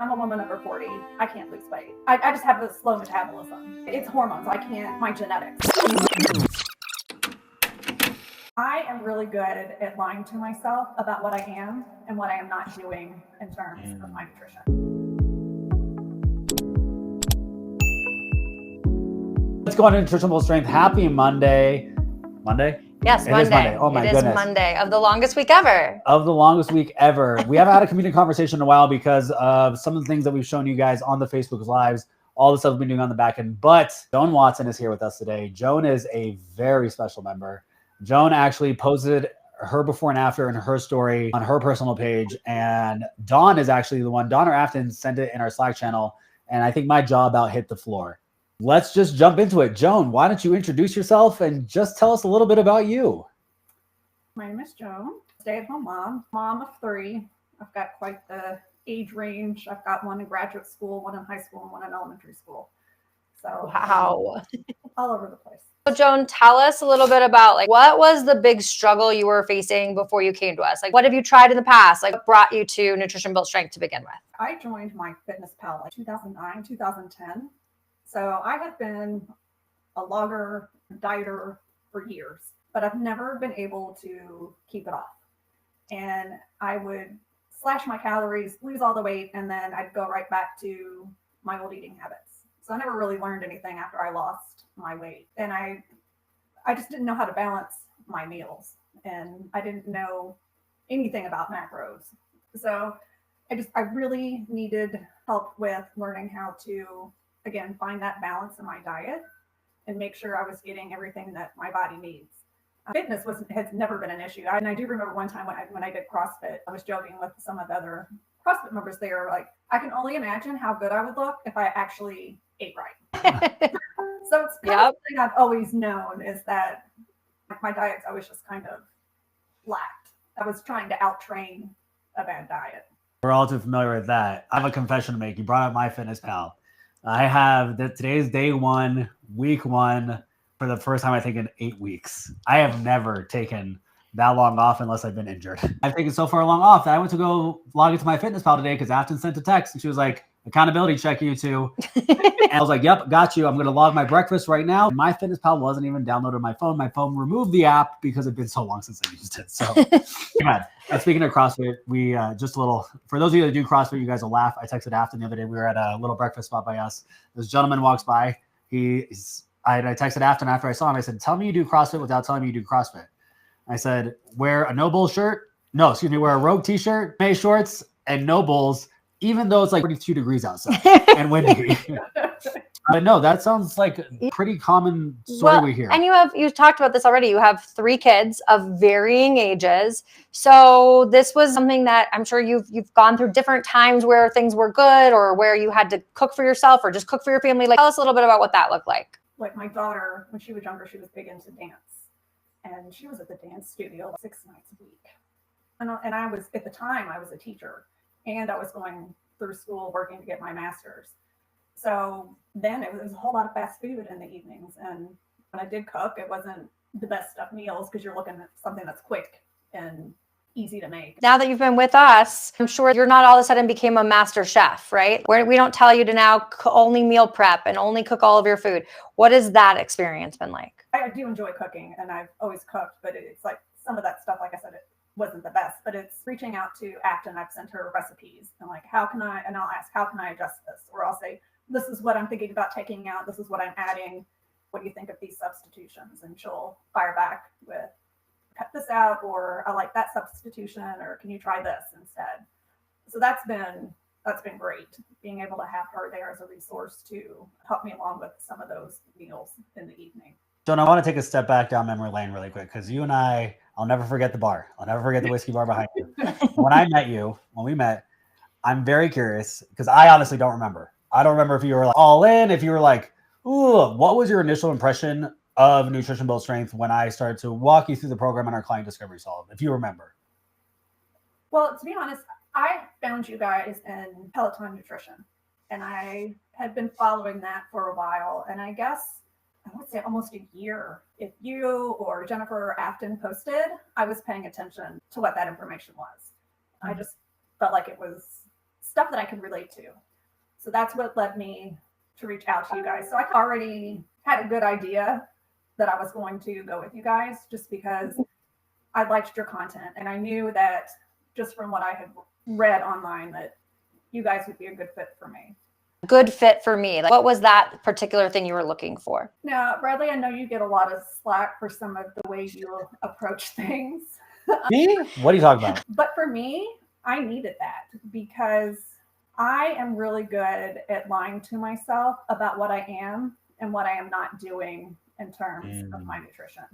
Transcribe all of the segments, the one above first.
I'm a woman over 40. I can't lose weight. I just have a slow metabolism. It's hormones. I can't, my genetics. I am really good at lying to myself about what I am and what I am not doing in terms of my nutrition. Let's go on to Nutritional Strength. Happy Monday. Monday? Yes, Monday. Is Monday. Oh my goodness. It is Monday of the longest week ever. Of the longest week ever. We haven't had a community conversation in a while because of some of the things that we've shown you guys on the Facebook Lives, all the stuff we've been doing on the back end. But Joan Watson is here with us today. Joan is a very special member. Joan actually posted her before and after in her story on her personal page. And Dawn is actually the one, Dawn or Afton sent it in our Slack channel. And I think my jaw about hit the floor. Let's just jump into it. Joan, why don't you introduce yourself and just tell us a little bit about you? My name is Joan, stay-at-home mom of 3. I've got quite the age range. I've got one in graduate school, one in high school, and one in elementary school. So wow, all over the place. So Joan, tell us a little bit about what was the big struggle you were facing before you came to us? What have you tried in the past? What brought you to Nutrition Built Strength to begin with? I joined my fitness pal 2009, 2010. So I have been a logger, dieter for years, but I've never been able to keep it off. And I would slash my calories, lose all the weight, and then I'd go right back to my old eating habits. So I never really learned anything after I lost my weight. And I just didn't know how to balance my meals. And I didn't know anything about macros. So I really needed help with learning how to, again, find that balance in my diet and make sure I was getting everything that my body needs. Fitness has never been an issue. And I do remember one time when I did CrossFit, I was joking with some of the other CrossFit members. They were like, I can only imagine how good I would look if I actually ate right. So it's kind of something I've always known is that my diet's always just kind of lacked. I was trying to out-train a bad diet. We're all too familiar with that. I have a confession to make. You brought up my fitness pal. I have that today's day 1, week 1, for the first time, I think in 8 weeks. I have never taken that long off unless I've been injured. I've taken so far long off that I went to go log into my fitness pal today because Afton sent a text and she was like, accountability check you two. And I was like, yep, got you. I'm going to log my breakfast right now. My fitness pal wasn't even downloaded on my phone. My phone removed the app because it'd been so long since I used it. So speaking of CrossFit, we just a little, for those of you that do CrossFit, you guys will laugh. I texted Afton the other day. We were at a little breakfast spot by us. This gentleman walks by. I texted Afton after I saw him. I said, tell me you do CrossFit without telling me you do CrossFit. I said, wear a no bull shirt. No, excuse me, wear a Rogue t-shirt, May shorts, and no bulls, even though it's like 32 degrees outside and windy. But no, that sounds like a pretty common story we hear. And you talked about this already. You have 3 kids of varying ages. So this was something that I'm sure you've gone through different times where things were good or where you had to cook for yourself or just cook for your family. Tell us a little bit about what that looked like. Like my daughter, when she was younger, she was big into dance. And she was at the dance studio 6 nights a week. And I was, at the time, I was a teacher. And I was going through school working to get my master's. So then it was a whole lot of fast food in the evenings. And when I did cook, it wasn't the best stuff meals because you're looking at something that's quick and easy to make. Now that you've been with us, I'm sure you're not all of a sudden became a master chef, right? Where we don't tell you to now only meal prep and only cook all of your food. What has that experience been like? I do enjoy cooking and I've always cooked, but it's like some of that stuff, like I said, it wasn't the best, but it's reaching out to Afton. I've sent her recipes and like, I'll ask, how can I adjust this? Or I'll say, this is what I'm thinking about taking out. This is what I'm adding. What do you think of these substitutions? And she'll fire back with, cut this out, or I like that substitution, or can you try this instead? So that's been great, being able to have her there as a resource to help me along with some of those meals in the evening. Joan, I want to take a step back down memory lane really quick because you and I'll never forget the bar. I'll never forget the whiskey bar behind you. When we met, I'm very curious because I honestly don't remember. I don't remember if you were like all in, if you were like, ooh, what was your initial impression of Nutrition Built Strength when I started to walk you through the program in our client discovery solve, if you remember? Well, to be honest, I found you guys in Peloton Nutrition, and I had been following that for a while. And I guess I would say almost a year. If you or Jennifer or Afton posted, I was paying attention to what that information was. I just felt like it was stuff that I can relate to. So that's what led me to reach out to you guys. So I already had a good idea that I was going to go with you guys just because I liked your content. And I knew that just from what I had read online that you guys would be a good fit for me. Good fit for me. Like, what was that particular thing you were looking for? Now, Bradley, I know you get a lot of slack for some of the ways you approach things. Me? What are you talking about? But for me, I needed that because I am really good at lying to myself about what I am and what I am not doing in terms of my nutrition.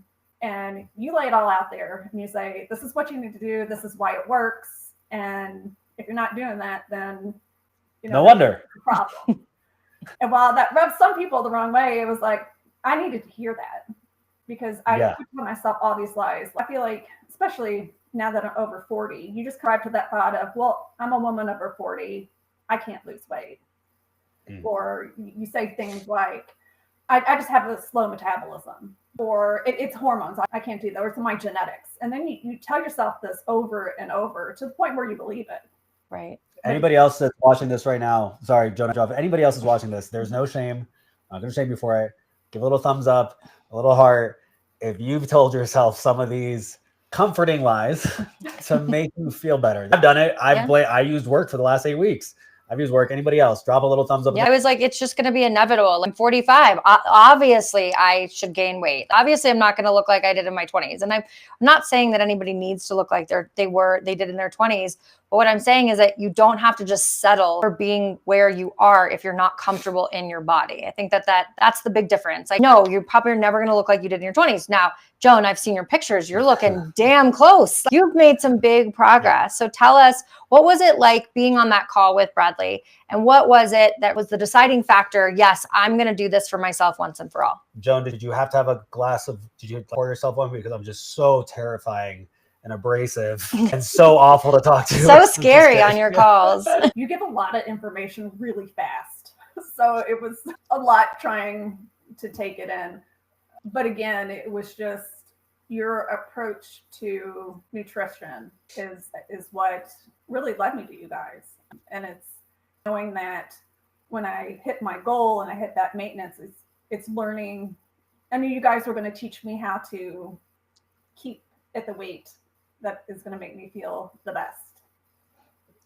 And you lay it all out there and you say, this is what you need to do. This is why it works. And if you're not doing that, then no wonder. Problem. And while that rubs some people the wrong way, it was like, I needed to hear that because I keep telling myself all these lies. I feel like, especially now that I'm over 40, you just arrive to that thought of, well, I'm a woman over 40. I can't lose weight. Or you say things like, I just have a slow metabolism, or it's hormones. I can't do that, or it's my genetics. And then you tell yourself this over and over to the point where you believe it. Right. Anybody else that's watching this right now, sorry, Joan, if anybody else is watching this, there's no shame. I'm not going to shame you for it. Give a little thumbs up, a little heart. If you've told yourself some of these comforting lies to make you feel better. I've done it. I used work for the last 8 weeks. I've used work. Anybody else? Drop a little thumbs up. Yeah, I was like, it's just going to be inevitable. I'm 45. Obviously, I should gain weight. Obviously, I'm not going to look like I did in my 20s. And I'm not saying that anybody needs to look like they did in their 20s. But what I'm saying is that you don't have to just settle for being where you are if you're not comfortable in your body. I think that's the big difference. Like, no, you're probably never going to look like you did in your 20s. Now, Joan, I've seen your pictures. You're looking damn close. You've made some big progress. So tell us, what was it like being on that call with Bradley? And what was it that was the deciding factor? Yes, I'm going to do this for myself once and for all. Joan, did you have to have a glass of, did you pour yourself one? Because I'm just so terrifying and abrasive and so awful to talk to. So scary on your calls. You give a lot of information really fast. So it was a lot trying to take it in. But again, it was just your approach to nutrition is what really led me to you guys. And it's knowing that when I hit my goal and I hit that maintenance, it's learning. I knew you guys were going to teach me how to keep at the weight that is going to make me feel the best.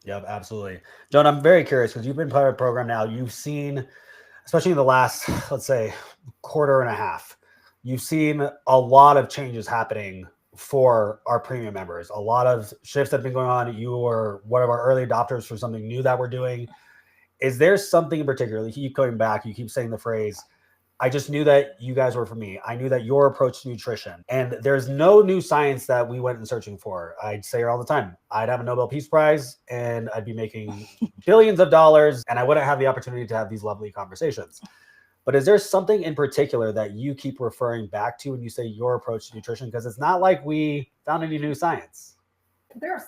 Yep, absolutely. Joan, I'm very curious because you've been part of the program now. You've seen, especially in the last, let's say, quarter and a half, you've seen a lot of changes happening for our premium members. A lot of shifts that have been going on. You were one of our early adopters for something new that we're doing. Is there something in particular? You keep going back. You keep saying the phrase, I just knew that you guys were for me. I knew that your approach to nutrition, and there's no new science that we went and searching for. I'd say it all the time. I'd have a Nobel Peace Prize and I'd be making billions of dollars and I wouldn't have the opportunity to have these lovely conversations. But is there something in particular that you keep referring back to when you say your approach to nutrition? Because it's not like we found any new science. There's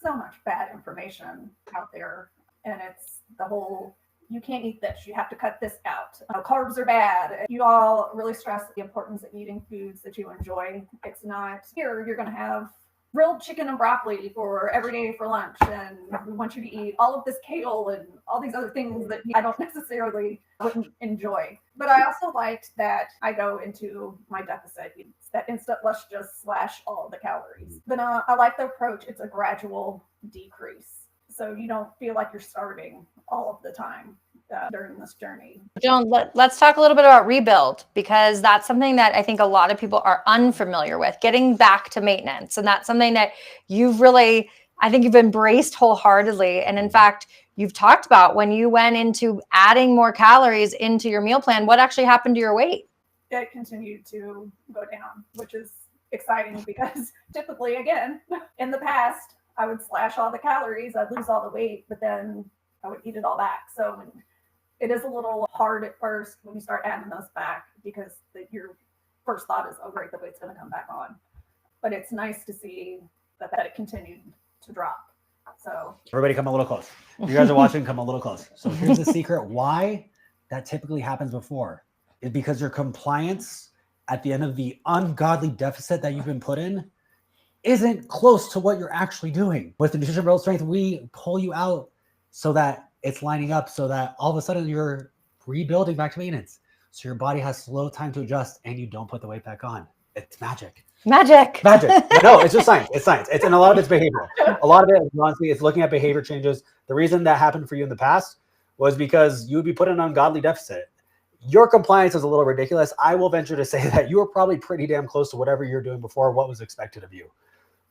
so much bad information out there, and it's the whole, you can't eat this, you have to cut this out. Carbs are bad. You all really stress the importance of eating foods that you enjoy. It's not here, you're going to have grilled chicken and broccoli for every day for lunch, and we want you to eat all of this kale and all these other things that I don't necessarily wouldn't enjoy. But I also liked that I go into my deficit. It's that instant, let's just slash all the calories. But I like the approach. It's a gradual decrease, so you don't feel like you're starving all of the time during this journey. Joan, let's talk a little bit about rebuild, because that's something that I think a lot of people are unfamiliar with, getting back to maintenance. And that's something that you've really, I think you've embraced wholeheartedly. And in fact, you've talked about when you went into adding more calories into your meal plan, what actually happened to your weight? It continued to go down, which is exciting because typically, again, in the past, I would slash all the calories, I'd lose all the weight, but then I would eat it all back. So it is a little hard at first when you start adding those back because your first thought is, oh, great, the weight's going to come back on. But it's nice to see that it continued to drop. So everybody come a little close. You guys are watching, come a little close. So here's the secret why that typically happens before is because your compliance at the end of the ungodly deficit that you've been put in isn't close to what you're actually doing. With the Nutrition Build Strength, we pull you out so that it's lining up so that all of a sudden you're rebuilding back to maintenance. So your body has slow time to adjust and you don't put the weight back on. It's magic. Magic. No, it's just science. It's science. And a lot of it's behavioral. A lot of it, honestly, it's looking at behavior changes. The reason that happened for you in the past was because you would be put in an ungodly deficit. Your compliance is a little ridiculous. I will venture to say that you were probably pretty damn close to whatever you're doing before, what was expected of you.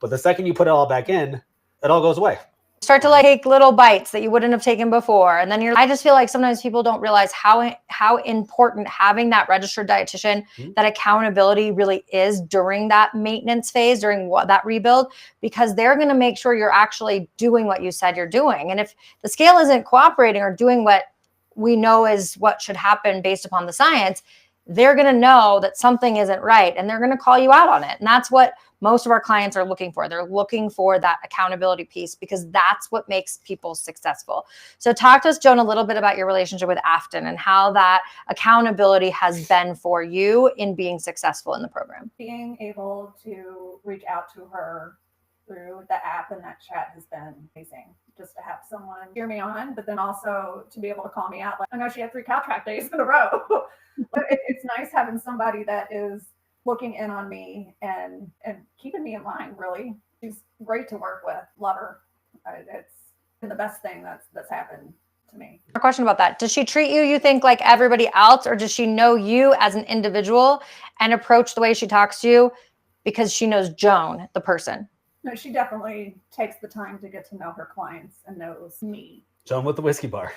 But the second you put it all back in, it all goes away. Start to like take little bites that you wouldn't have taken before. And then I just feel like sometimes people don't realize how important having that registered dietitian, that accountability really is during that maintenance phase, during that rebuild, because they're going to make sure you're actually doing what you said you're doing. And if the scale isn't cooperating or doing what we know is what should happen based upon the science, they're going to know that something isn't right and they're going to call you out on it. And that's what most of our clients are looking for. They're looking for that accountability piece because that's what makes people successful. So talk to us, Joan, a little bit about your relationship with Afton and how that accountability has been for you in being successful in the program. Being able to reach out to her through the app and that chat has been amazing. Just to have someone hear me on, but then also to be able to call me out. Like, I know she had 3 cow track days in a row. But it's nice having somebody that is looking in on me and keeping me in line, really. She's great to work with. Love her. It's been the best thing that's happened to me. A question about that. Does she treat you think, like everybody else, or does she know you as an individual and approach the way she talks to you because she knows Joan, the person? No, she definitely takes the time to get to know her clients and knows me. Joan with the whiskey bar.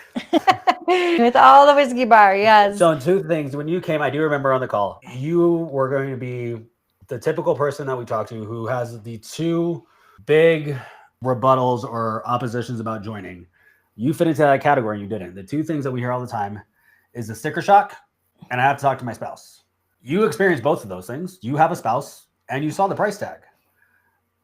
With all the whiskey bar, yes. Joan, 2 things. When you came, I do remember on the call, you were going to be the typical person that we talk to who has the 2 big rebuttals or oppositions about joining. You fit into that category and you didn't. The 2 things that we hear all the time is the sticker shock and I have to talk to my spouse. You experienced both of those things. You have a spouse and you saw the price tag.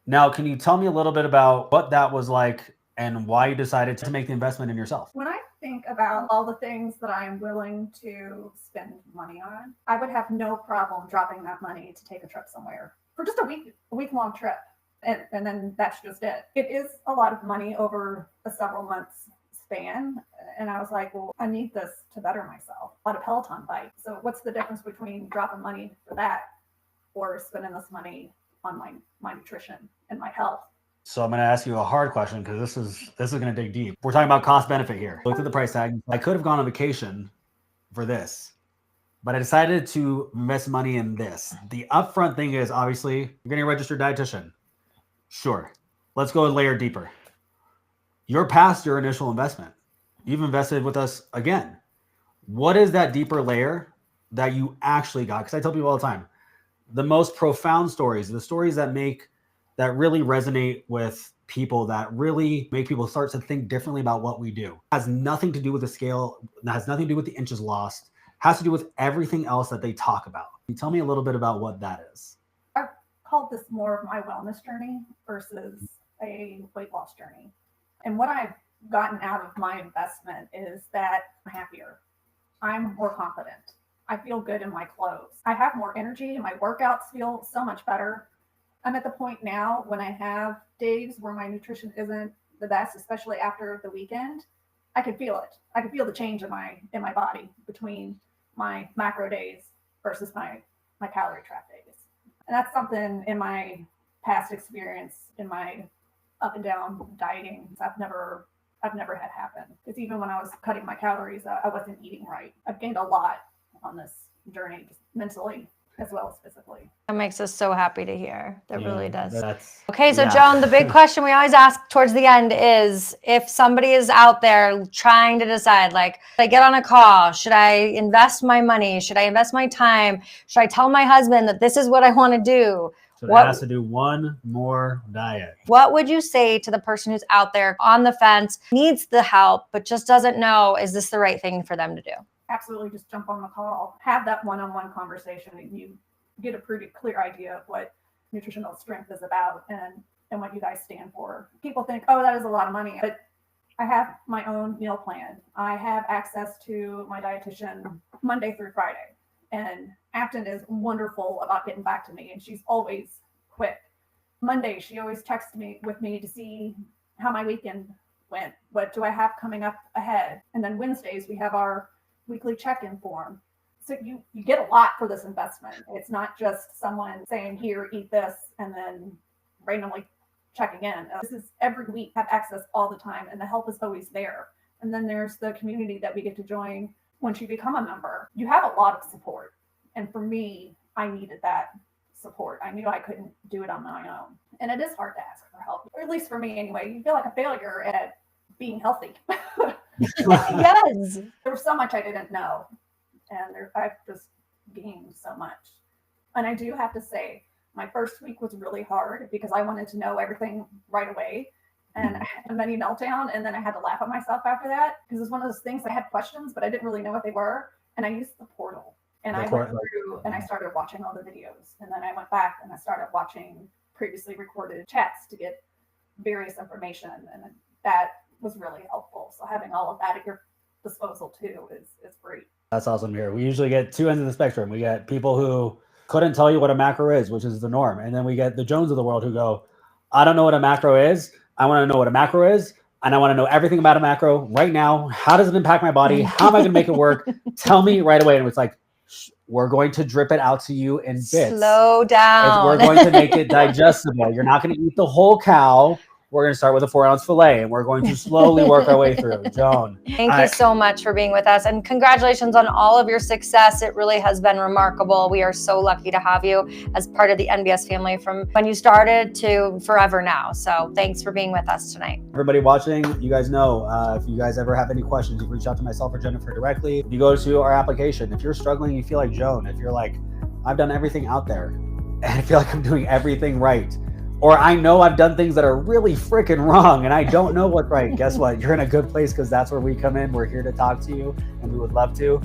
Now, can you tell me a little bit about what that was like and why you decided to make the investment in yourself? When I think about all the things that I'm willing to spend money on, I would have no problem dropping that money to take a trip somewhere for just a week-long trip. And then that's just it. It is a lot of money over a several months span. And I was like, well, I need this to better myself. A lot of Peloton bikes. So what's the difference between dropping money for that or spending this money on my nutrition and my health? So I'm going to ask you a hard question because this is going to dig deep. We're talking about cost benefit here. Looked at the price tag. I could have gone on vacation for this, but I decided to invest money in this. The upfront thing is obviously you're getting a registered dietitian. Sure. Let's go a layer deeper. You're past your initial investment. You've invested with us again. What is that deeper layer that you actually got? Because I tell people all the time, the most profound stories, the stories that really resonate with people, that really make people start to think differently about what we do, has nothing to do with the scale, has nothing to do with the inches lost, has to do with everything else that they talk about. Can you tell me a little bit about what that is? I've called this more of my wellness journey versus a weight loss journey. And what I've gotten out of my investment is that I'm happier. I'm more confident. I feel good in my clothes. I have more energy and my workouts feel so much better. I'm at the point now when I have days where my nutrition isn't the best, especially after the weekend, I can feel it. I can feel the change in my body between my macro days versus my calorie trap days. And that's something in my past experience, in my up and down dieting, I've never had happen. Because even when I was cutting my calories, I wasn't eating right. I've gained a lot on this journey, just mentally as well as physically. That makes us so happy to hear. That really does. Okay, so Joan, the big question we always ask towards the end is, if somebody is out there trying to decide, like, should I get on a call? Should I invest my money? Should I invest my time? Should I tell my husband that this is what I want to do? So it has to do one more diet. What would you say to the person who's out there on the fence, needs the help, but just doesn't know, is this the right thing for them to do? Absolutely, just jump on the call, have that one-on-one conversation, and you get a pretty clear idea of what nutritional strength is about and what you guys stand for. People think, oh, that is a lot of money, but I have my own meal plan. I have access to my dietitian Monday through Friday, and Afton is wonderful about getting back to me, and she's always quick. Monday, she always texts me to see how my weekend went? What do I have coming up ahead? And then Wednesdays, we have our weekly check-in form. So you get a lot for this investment. It's not just someone saying, here, eat this, and then randomly checking in. This is every week, have access all the time, and the help is always there. And then there's the community that we get to join once you become a member. You have a lot of support. And for me, I needed that support. I knew I couldn't do it on my own. And it is hard to ask for help, or at least for me anyway. You feel like a failure at being healthy. Yes. There was so much I didn't know. And I've just gained so much. And I do have to say, my first week was really hard because I wanted to know everything right away. And I had a mini meltdown, and then I had to laugh at myself after that because it's one of those things I had questions, but I didn't really know what they were. And I used the portal, and I went through and I started watching all the videos. And then I went back and I started watching previously recorded chats to get various information. And that was really helpful. So having all of that at your disposal too is great. That's awesome here. We usually get two ends of the spectrum. We get people who couldn't tell you what a macro is, which is the norm. And then we get the Jones of the world who go, I don't know what a macro is. I want to know what a macro is. And I want to know everything about a macro right now. How does it impact my body? How am I going to make it work? Tell me right away. And it's like, we're going to drip it out to you in bits. Slow down. We're going to make it digestible. You're not going to eat the whole cow. We're going to start with a 4-ounce fillet, and we're going to slowly work our way through. Joan. Thank you so much for being with us, and congratulations on all of your success. It really has been remarkable. We are so lucky to have you as part of the NBS family from when you started to forever now. So thanks for being with us tonight. Everybody watching, you guys know, if you guys ever have any questions, you can reach out to myself or Jennifer directly. If you go to our application, if you're struggling, you feel like Joan, if you're like, I've done everything out there and I feel like I'm doing everything right, or I know I've done things that are really freaking wrong and I don't know what's right. Guess what? You're in a good place because that's where we come in. We're here to talk to you, and we would love to.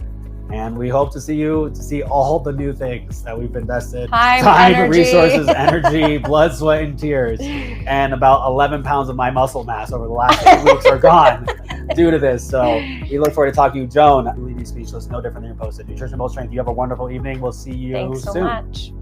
And we hope to see you, to see all the new things that we've invested. Time, resources, energy, blood, sweat, and tears. And about 11 pounds of my muscle mass over the last 8 weeks are gone due to this. So we look forward to talking to you. Joan, I leave you speechless, no different than your posted Nutrition Bowl Strength. You have a wonderful evening. We'll see you soon. Thanks so much.